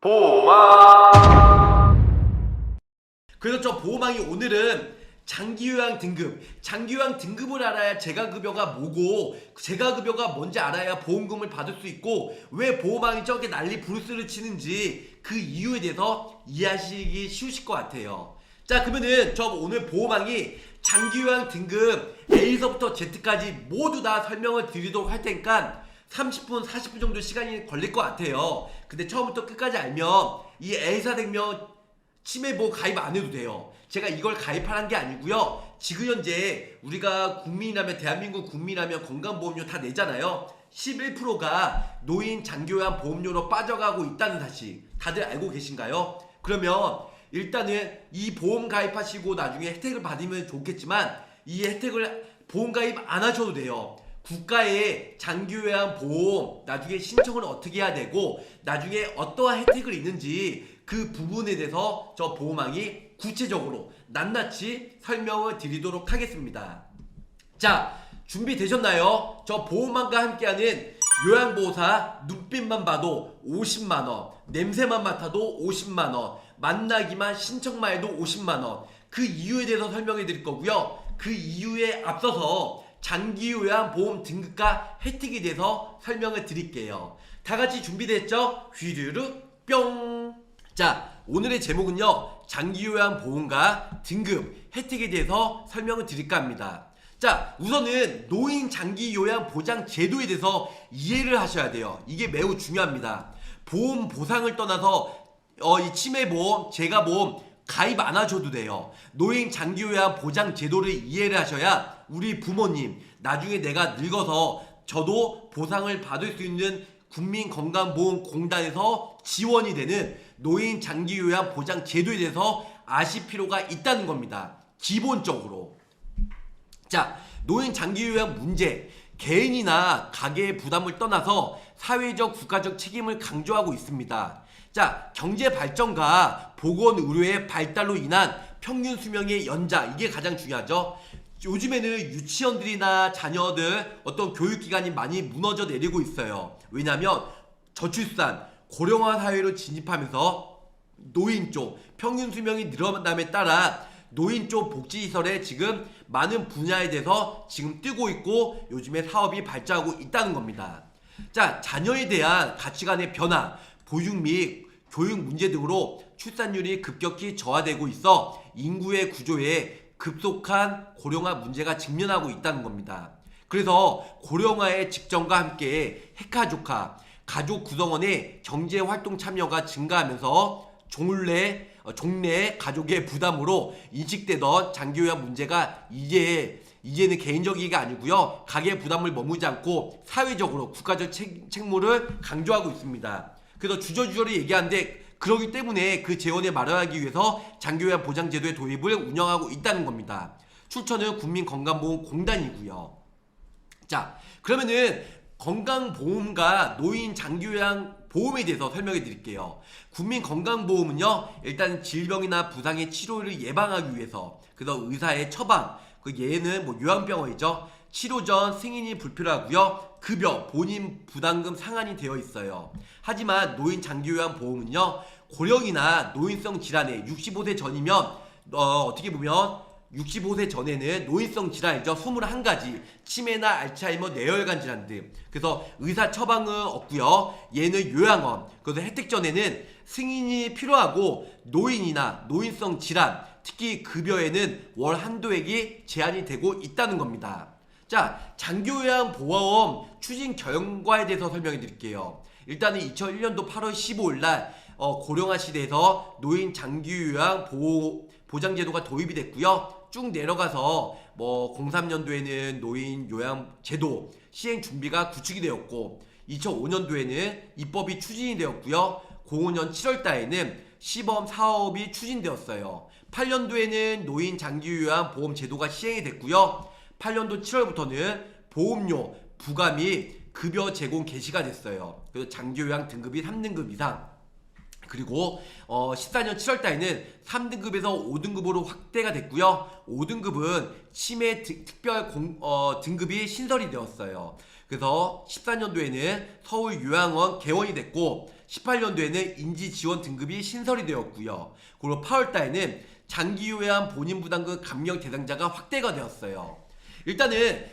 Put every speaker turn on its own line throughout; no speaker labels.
보호망.
그래서 저 보호망이 오늘은 장기요양 등급, 장기요양 등급을 알아야 재가급여가 뭐고 재가급여가 뭔지 알아야 보험금을 받을 수 있고 왜 보호망이 저렇게 난리 부르스를 치는지 그 이유에 대해서 이해하시기 쉬우실 것 같아요. 자, 그러면은 저 오늘 보호망이 장기요양 등급 A서부터 Z까지 모두 다 설명을 드리도록 할 테니까 30분, 40분 정도 시간이 걸릴 것 같아요. 근데 처음부터 끝까지 알면 이 A사생명 치매보험 가입 안 해도 돼요. 제가 이걸 가입하는 게 아니고요. 지금 현재 우리가 국민이라면, 대한민국 국민이라면 건강보험료 다 내잖아요. 11%가 노인 장기요양 보험료로 빠져가고 있다는 사실 다들 알고 계신가요? 그러면 일단은 이 보험 가입하시고 나중에 혜택을 받으면 좋겠지만 이 혜택을 보험 가입 안 하셔도 돼요. 국가의 장기요양 보험 나중에 신청을 어떻게 해야 되고 나중에 어떠한 혜택을 있는지 그 부분에 대해서 저 보호망이 구체적으로 낱낱이 설명을 드리도록 하겠습니다. 자, 준비되셨나요? 저 보호망과 함께하는 요양보호사 눈빛만 봐도 50만원, 냄새만 맡아도 50만원, 만나기만 신청만 해도 50만원. 그 이유에 대해서 설명해 드릴 거고요. 그 이유에 앞서서 장기요양보험 등급과 혜택에 대해서 설명을 드릴게요. 다같이 준비됐죠? 휘르르 뿅! 자, 오늘의 제목은요, 장기요양보험과 등급, 혜택에 대해서 설명을 드릴까 합니다. 자, 우선은 노인 장기요양보장 제도에 대해서 이해를 하셔야 돼요. 이게 매우 중요합니다. 보험 보상을 떠나서 이 치매보험, 재가보험 가입 안 하셔도 돼요. 노인 장기요양 보장 제도를 이해를 하셔야 우리 부모님 나중에 내가 늙어서 저도 보상을 받을 수 있는 국민건강보험공단에서 지원이 되는 노인 장기요양 보장 제도에 대해서 아실 필요가 있다는 겁니다. 기본적으로. 자, 노인 장기요양 문제, 개인이나 가계의 부담을 떠나서 사회적 국가적 책임을 강조하고 있습니다. 자, 경제 발전과 보건 의료의 발달로 인한 평균 수명의 연자, 이게 가장 중요하죠. 요즘에는 유치원들이나 자녀들 어떤 교육기관이 많이 무너져 내리고 있어요. 왜냐하면 저출산, 고령화 사회로 진입하면서 노인 쪽 평균 수명이 늘어남에 따라 노인 쪽 복지시설에 지금 많은 분야에 대해서 지금 뜨고 있고 요즘에 사업이 발전하고 있다는 겁니다. 자, 자녀에 대한 가치관의 변화, 보육 및 교육 문제 등으로 출산율이 급격히 저하되고 있어 인구의 구조에 급속한 고령화 문제가 직면하고 있다는 겁니다. 그래서 고령화의 직전과 함께 핵가족화, 가족 구성원의 경제활동 참여가 증가하면서 종래 가족의 부담으로 인식되던 장기요양 문제가 이제는 개인적이가 아니고요. 가계 부담을 머무지 않고 사회적으로 국가적 책무를 강조하고 있습니다. 그래서 주저주저리 얘기하는데 그러기 때문에 그 재원을 마련하기 위해서 장기요양 보장제도의 도입을 운영하고 있다는 겁니다. 출처는 국민건강보험공단이고요. 자, 그러면은 건강보험과 노인 장기요양 보험에 대해서 설명해 드릴게요. 국민건강보험은요, 일단 질병이나 부상의 치료를 예방하기 위해서, 그래서 의사의 처방, 그 얘는 뭐 요양병원이죠. 치료 전 승인이 불필요하고요. 급여, 본인 부담금 상한이 되어 있어요. 하지만 노인 장기요양 보험은요, 고령이나 노인성 질환에 65세 전이면 어떻게 보면 65세 전에는 노인성 질환이죠. 21가지 치매나 알츠하이머 뇌혈관 질환 등. 그래서 의사 처방은 없고요. 얘는 요양원. 그래서 혜택 전에는 승인이 필요하고 노인이나 노인성 질환, 특히 급여에는 월 한도액이 제한이 되고 있다는 겁니다. 자, 장기요양 보험 추진 결과에 대해서 설명해 드릴게요. 일단은 2001년도 8월 15일 날 고령화 시대에서 노인 장기요양 보장제도가 도입이 됐고요. 쭉 내려가서 뭐 03년도에는 노인 요양 제도 시행 준비가 구축이 되었고 2005년도에는 입법이 추진이 되었고요. 05년 7월 달에는 시범 사업이 추진되었어요. 8년도에는 노인 장기요양 보험 제도가 시행이 됐고요. 8년도 7월부터는 보험료 부과 및 급여 제공 개시가 됐어요. 그래서 장기요양 등급이 3등급 이상. 그리고 14년 7월 달에는 3등급에서 5등급으로 확대가 됐고요. 5등급은 치매 특별 등급이 신설이 되었어요. 그래서 14년도에는 서울요양원 개원이 됐고 18년도에는 인지지원 등급이 신설이 되었고요. 그리고 8월달에는 장기요양 본인부담금 감면 대상자가 확대가 되었어요. 일단은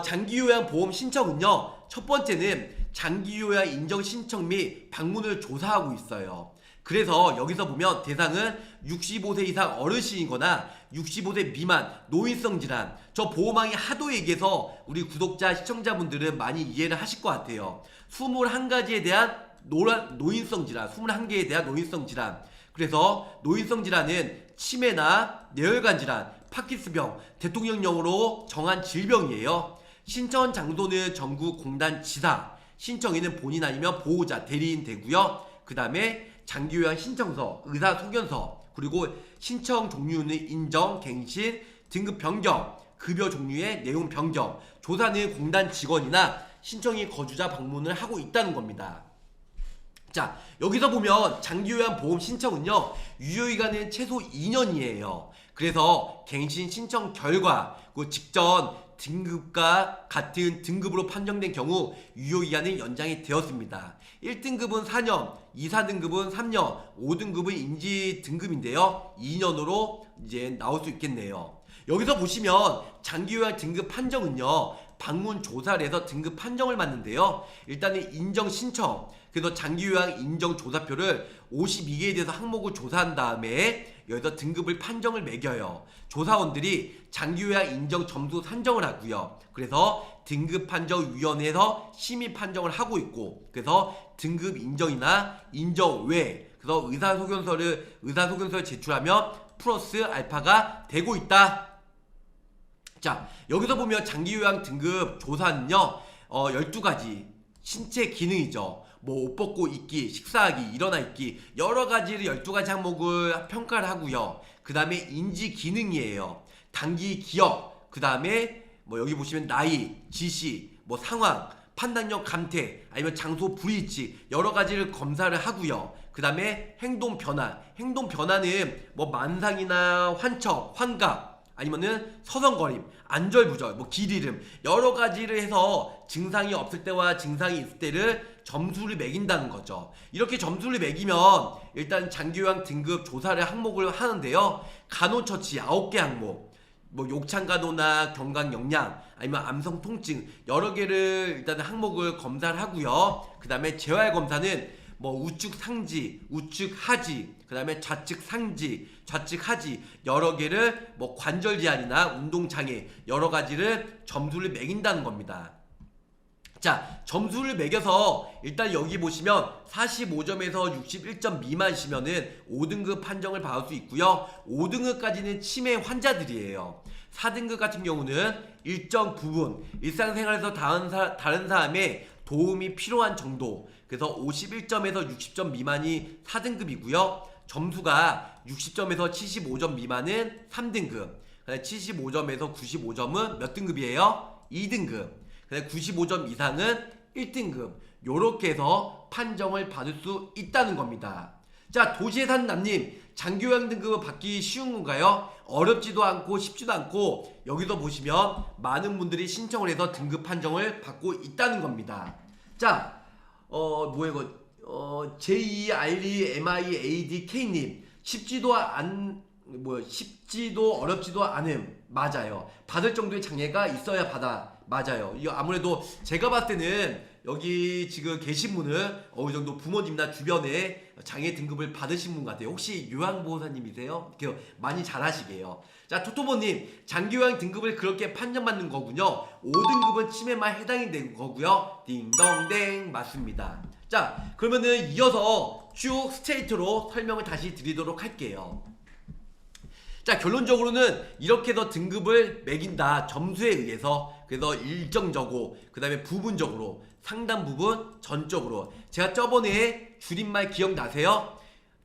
장기요양 보험 신청은요, 첫 번째는 장기요양 인정 신청 및 방문을 조사하고 있어요. 그래서 여기서 보면 대상은 65세 이상 어르신이거나 65세 미만 노인성 질환. 저 보호망이 하도 얘기해서 우리 구독자 시청자분들은 많이 이해를 하실 것 같아요. 21가지에 대한 노인성 질환, 21개에 대한 노인성 질환. 그래서 노인성 질환은 치매나 뇌혈관 질환, 파킨스병, 대통령령으로 정한 질병이에요. 신청 장소는 전국 공단 지사, 신청인은 본인 아니면 보호자, 대리인 되고요. 그 다음에 장기요양 신청서, 의사소견서, 그리고 신청 종류는 인정, 갱신, 등급 변경, 급여 종류의 내용 변경, 조사는 공단 직원이나 신청인 거주자 방문을 하고 있다는 겁니다. 자, 여기서 보면 장기요양 보험 신청은요, 유효기간은 최소 2년이에요. 그래서 갱신 신청 결과 그 직전 등급과 같은 등급으로 판정된 경우 유효기간은 연장이 되었습니다. 1등급은 4년, 2, 4등급은 3년, 5등급은 인지 등급인데요. 2년으로 이제 나올 수 있겠네요. 여기서 보시면 장기요양 등급 판정은요, 방문 조사를 해서 등급 판정을 받는데요. 일단은 인정 신청, 그래서 장기요양 인정 조사표를 52개에 대해서 항목을 조사한 다음에 여기서 등급을 판정을 매겨요. 조사원들이 장기요양 인정 점수 산정을 하고요. 그래서 등급판정위원회에서 심의 판정을 하고 있고, 그래서 등급 인정이나 인정 외, 그래서 의사소견서를 제출하면 플러스 알파가 되고 있다. 자, 여기서 보면 장기요양 등급 조사는요, 12가지 신체 기능이죠. 뭐 옷 벗고 있기, 식사하기, 일어나 있기, 여러 가지를 12가지 항목을 평가를 하고요. 그 다음에 인지 기능이에요. 단기 기억, 그 다음에 뭐 여기 보시면 나이, 지시, 뭐 상황, 판단력 감퇴, 아니면 장소 불일치, 여러 가지를 검사를 하고요. 그 다음에 행동 변화는 뭐 만상이나 환청, 환각, 아니면은 서성거림, 안절부절, 뭐 길 잃음, 여러 가지를 해서 증상이 없을 때와 증상이 있을 때를 점수를 매긴다는 거죠. 이렇게 점수를 매기면 일단 장기요양 등급 조사를 항목을 하는데요. 간호처치 9개 항목, 뭐 욕창간호나 경강영양, 아니면 암성통증 여러 개를 일단 항목을 검사를 하고요. 그 다음에 재활검사는 뭐 우측 상지, 우측 하지, 그 다음에 좌측 상지, 좌측 하지 여러 개를 뭐 관절 제한이나 운동 장애 여러 가지를 점수를 매긴다는 겁니다. 자, 점수를 매겨서 일단 여기 보시면 45점에서 61점 미만이시면은 5등급 판정을 받을 수 있고요. 5등급까지는 치매 환자들이에요. 4등급 같은 경우는 일정 부분 일상생활에서 다른 사람의 도움이 필요한 정도, 그래서 51점에서 60점 미만이 4등급이고요. 점수가 60점에서 75점 미만은 3등급, 75점에서 95점은 몇 등급이에요? 2등급, 95점 이상은 1등급. 요렇게 해서 판정을 받을 수 있다는 겁니다. 자, 도시에 사는 남님, 장기요양 등급을 받기 쉬운 건가요? 어렵지도 않고 쉽지도 않고, 여기서 보시면 많은 분들이 신청을 해서 등급 판정을 받고 있다는 겁니다. 자, 뭐야 이거, JEREMIADK님, 쉽지도 어렵지도 않음. 맞아요. 받을 정도의 장애가 있어야 받아. 맞아요. 이거 아무래도 제가 봤을 때는 여기 지금 계신 분은 어느 정도 부모님이나 주변에 장애 등급을 받으신 분 같아요. 혹시 요양보호사님이세요? 많이 잘하시게요. 자, 토토보님, 장기요양 등급을 그렇게 판정받는 거군요. 5등급은 치매만 해당이 되는 거고요. 딩동댕 맞습니다. 자, 그러면은 이어서 쭉 스트레이트로 설명을 다시 드리도록 할게요. 자, 결론적으로는 이렇게 해서 등급을 매긴다. 점수에 의해서. 그래서 일정적으로, 그 다음에 부분적으로, 상당 부분, 전적으로. 제가 저번에 줄임말 기억나세요?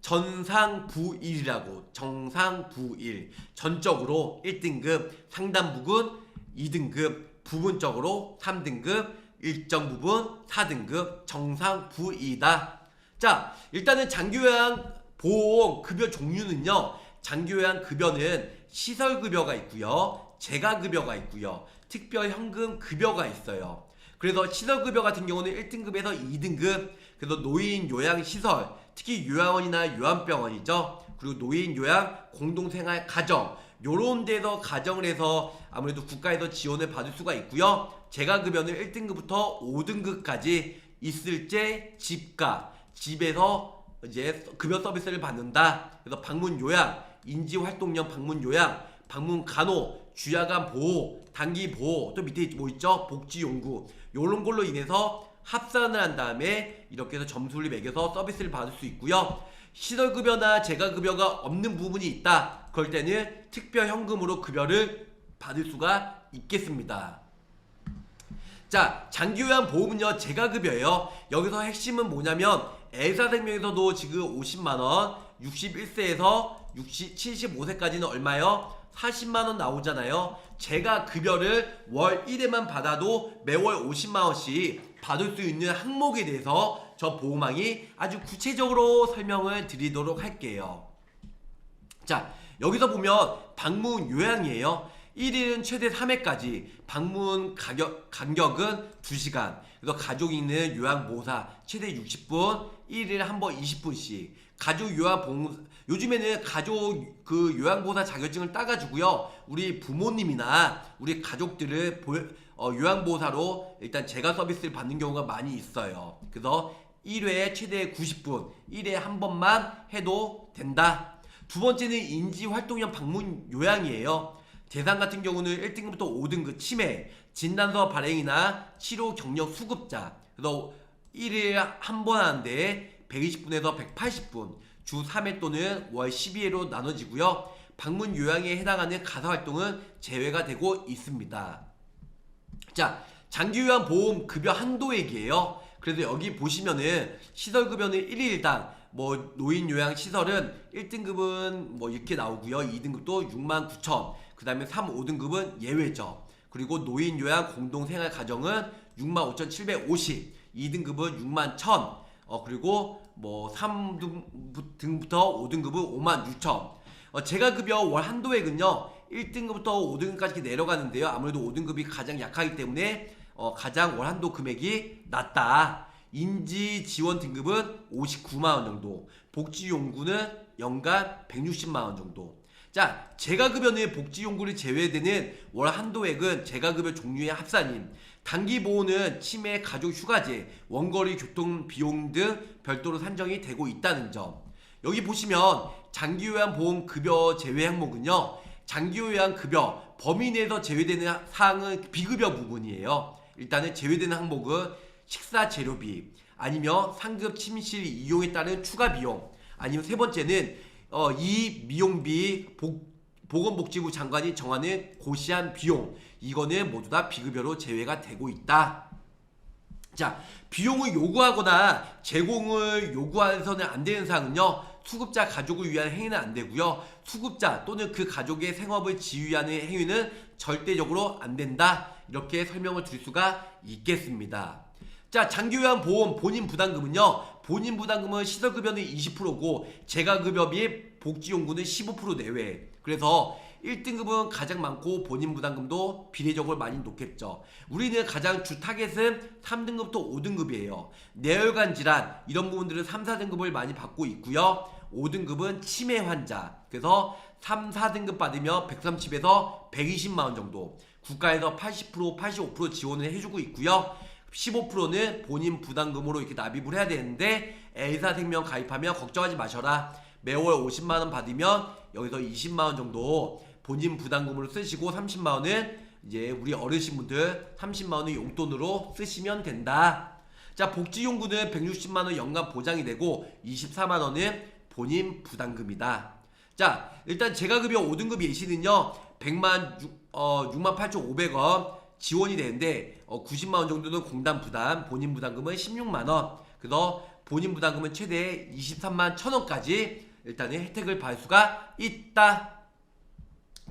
전상부일이라고. 정상부일. 전적으로 1등급, 상당 부분 2등급, 부분적으로 3등급, 일정 부분 4등급, 정상부이다. 자, 일단은 장기요양 보험 급여 종류는요, 장기요양 급여는 시설급여가 있고요, 재가급여가 있고요, 특별현금 급여가 있어요. 그래서 시설급여 같은 경우는 1등급에서 2등급, 그래서 노인 요양시설, 특히 요양원이나 요양병원이죠. 그리고 노인 요양 공동생활 가정, 요런 데서 가정을 해서 아무래도 국가에서 지원을 받을 수가 있고요. 재가급여는 1등급부터 5등급까지 있을 때 집가, 집에서 이제 급여 서비스를 받는다. 그래서 방문 요양, 인지활동형 방문 요양, 방문 간호, 주야간 보호, 단기 보호, 또 밑에 뭐 있죠? 복지용구, 요런 걸로 인해서 합산을 한 다음에 이렇게 해서 점수를 매겨서 서비스를 받을 수 있고요. 시설급여나 재가급여가 없는 부분이 있다. 그럴 때는 특별현금으로 급여를 받을 수가 있겠습니다. 자, 장기요양보험은요, 재가급여예요. 여기서 핵심은 뭐냐면 A사생명에서도 지금 50만원, 61세에서 75세까지는 얼마요? 40만원 나오잖아요. 재가급여를 월 1회만 받아도 매월 50만원씩 받을 수 있는 항목에 대해서 저 보호망이 아주 구체적으로 설명을 드리도록 할게요. 자, 여기서 보면 방문 요양이에요. 1일은 최대 3회까지, 방문 간격은 2시간, 그래서 가족이 있는 요양보호사 최대 60분, 1일에 한 번 20분씩. 가족 요즘에는 가족 그 요양보호사 자격증을 따가지고요, 우리 부모님이나 우리 가족들을 요양보호사로 일단 재가 서비스를 받는 경우가 많이 있어요. 그래서 1회에 최대 90분, 1회에 한 번만 해도 된다. 두 번째는 인지활동형 방문 요양이에요. 대상 같은 경우는 1등급부터 5등급 치매, 진단서 발행이나 치료 경력 수급자. 그래서 1일에 한 번 하는데 120분에서 180분, 주 3회 또는 월 12회로 나눠지고요. 방문 요양에 해당하는 가사활동은 제외가 되고 있습니다. 자, 장기요양보험 급여 한도액이에요. 그래서 여기 보시면은 시설급여는 1일당 뭐 노인요양시설은 1등급은 뭐 이렇게 나오고요. 2등급도 69,000, 그 다음에 3, 5등급은 예외죠. 그리고 노인요양 공동생활가정은 65,750, 2등급은 61,000, 그리고 뭐 3등부터 5등급은 56,000. 재가급여 월 한도액은요, 1등급부터 5등급까지 내려가는데요. 아무래도 5등급이 가장 약하기 때문에 가장 월 한도 금액이 낮다. 인지지원 등급은 59만원 정도, 복지용구는 연간 160만원 정도. 자, 재가급여는 복지용구를 제외되는 월 한도액은 재가급여 종류의 합산임, 단기보호는 치매, 가족휴가제, 원거리 교통비용 등 별도로 산정이 되고 있다는 점. 여기 보시면 장기요양보험 급여 제외 항목은요, 장기요양급여 범위 내에서 제외되는 사항은 비급여 부분이에요. 일단은 제외되는 항목은 식사 재료비, 아니면 상급 침실 이용에 따른 추가 비용, 아니면 세 번째는 이 미용비 보건복지부 장관이 정하는 고시한 비용, 이거는 모두 다 비급여로 제외가 되고 있다. 자, 비용을 요구하거나 제공을 요구해서는 안 되는 사항은요, 수급자 가족을 위한 행위는 안 되고요, 수급자 또는 그 가족의 생업을 지휘하는 행위는 절대적으로 안 된다. 이렇게 설명을 드릴 수가 있겠습니다. 자, 장기요양보험 본인부담금은요, 본인부담금은 시설급여는 20%고 재가급여비 복지용구는 15% 내외. 그래서 1등급은 가장 많고 본인부담금도 비례적으로 많이 높겠죠. 우리는 가장 주 타겟은 3등급부터 5등급이에요. 뇌혈관 질환 이런 부분들은 3, 4등급을 많이 받고 있고요. 5등급은 치매 환자. 그래서 3, 4등급 받으면 130에서 120만원 정도, 국가에서 80%, 85% 지원을 해주고 있고요. 15%는 본인 부담금으로 이렇게 납입을 해야 되는데, A사생명 가입하면 걱정하지 마셔라. 매월 50만원 받으면 여기서 20만원 정도 본인 부담금으로 쓰시고 30만원은 이제 우리 어르신분들 30만원을 용돈으로 쓰시면 된다. 자, 복지용구는 160만원 연간 보장이 되고 24만원은 본인 부담금이다. 자, 일단 재가급여 5등급 예시는요, 68,500원 지원이 되는데 90만원 정도는 공단 부담, 본인 부담금은 16만원. 그래서 본인 부담금은 최대 23만 1,000원까지 일단은 혜택을 받을 수가 있다.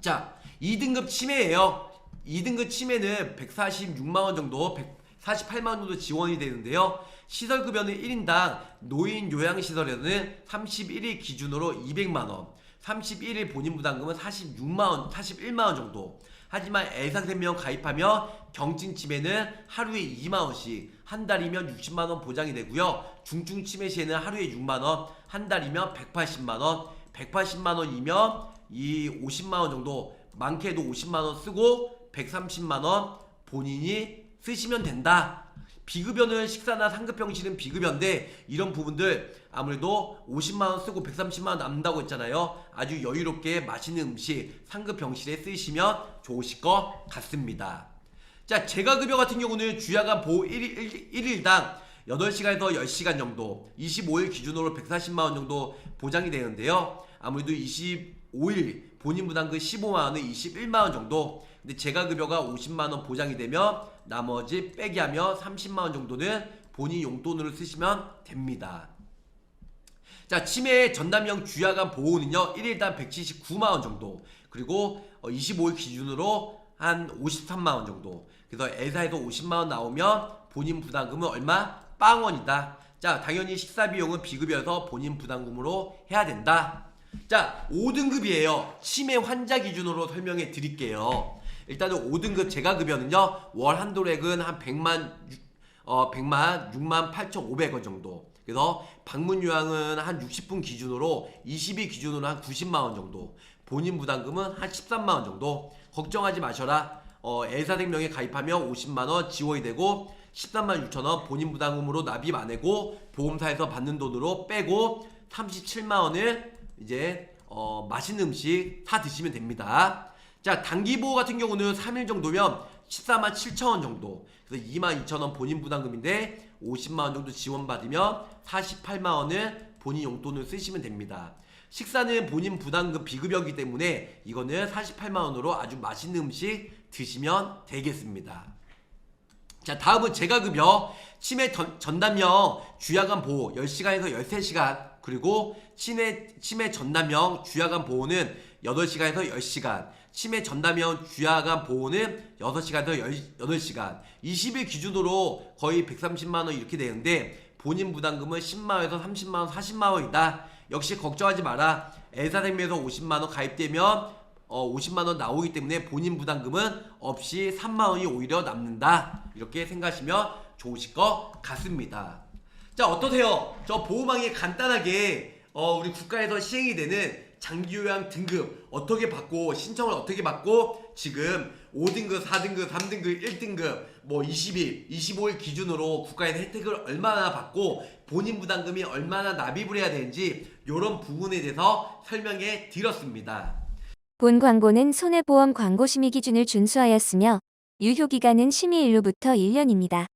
자, 2등급 치매예요. 2등급 치매는 146만원 정도, 148만원 정도 지원이 되는데요. 시설급여는 1인당 노인 요양시설에서는 31일 기준으로 200만원, 31일 본인 부담금은 46만원, 41만원 정도. 하지만 애상생명 가입하면 경증치매는 하루에 2만원씩, 한 달이면 60만원 보장이 되고요. 중증치매 시에는 하루에 6만원, 한 달이면 180만원, 180만원이면 이 50만원 정도, 많게도 50만원 쓰고 130만원 본인이 쓰시면 된다. 비급여는 식사나 상급병실은 비급여인데 이런 부분들 아무래도 50만원 쓰고 130만원 남는다고 했잖아요. 아주 여유롭게 맛있는 음식 상급병실에 쓰시면 좋으실 것 같습니다. 자, 재가급여 같은 경우는 주야간 보호 1일당 8시간에서 10시간 정도, 25일 기준으로 140만원 정도 보장이 되는데요. 아무래도 25일 본인 부담금 15만원에 21만원 정도, 근데 재가급여가 50만원 보장이 되면 나머지 빼기 하면 30만원 정도는 본인 용돈으로 쓰시면 됩니다. 자, 치매 전담형 주야간 보호는요 1일당 179만원 정도, 그리고 25일 기준으로 한 53만원 정도. 그래서 애사에서 50만원 나오면 본인 부담금은 얼마? 빵원이다. 자, 당연히 식사비용은 비급여여서 본인 부담금으로 해야 된다. 자, 5등급이에요. 치매 환자 기준으로 설명해 드릴게요. 일단은 5등급 재가급여는요 월 한도액은 한 100만 68,500원 정도. 그래서 방문 요양은 한 60분 기준으로 20일 기준으로 한 90만원 정도, 본인 부담금은 한 13만원 정도. 걱정하지 마셔라. 애사생명에 가입하면 50만원 지원이 되고 13만 6천원 본인 부담금으로 납입 안 하고 보험사에서 받는 돈으로 빼고 37만원을 이제 맛있는 음식 사 드시면 됩니다. 자, 단기보호 같은 경우는 3일 정도면 14만 7천원 정도, 그래서 2만 2천원 본인 부담금인데 50만원 정도 지원받으면 48만원을 본인 용돈을 쓰시면 됩니다. 식사는 본인 부담금 비급여이기 때문에 이거는 48만원으로 아주 맛있는 음식 드시면 되겠습니다. 자, 다음은 재가급여. 치매 전담형 주야간 보호 10시간에서 13시간, 그리고 치매 전담형 주야간 보호는 8시간에서 10시간, 치매 전담형 주야간 보호는 6시간에서 8시간, 20일 기준으로 거의 130만원 이렇게 되는데 본인 부담금은 10만원에서 30만원, 40만원이다. 역시 걱정하지 마라. 애사생명에서 50만원 가입되면 50만원 나오기 때문에 본인 부담금은 없이 3만원이 오히려 남는다. 이렇게 생각하시면 좋으실 것 같습니다. 자, 어떠세요? 저 보호망이 간단하게 우리 국가에서 시행이 되는 장기요양 등급 어떻게 받고, 신청을 어떻게 받고, 지금 5등급, 4등급, 3등급, 1등급 뭐 20일, 25일 기준으로 국가에서 혜택을 얼마나 받고 본인 부담금이 얼마나 납입을 해야 되는지 이런 부분에 대해서 설명해 드렸습니다.
본 광고는 손해보험 광고 심의 기준을 준수하였으며 유효기간은 심의일로부터 1년입니다.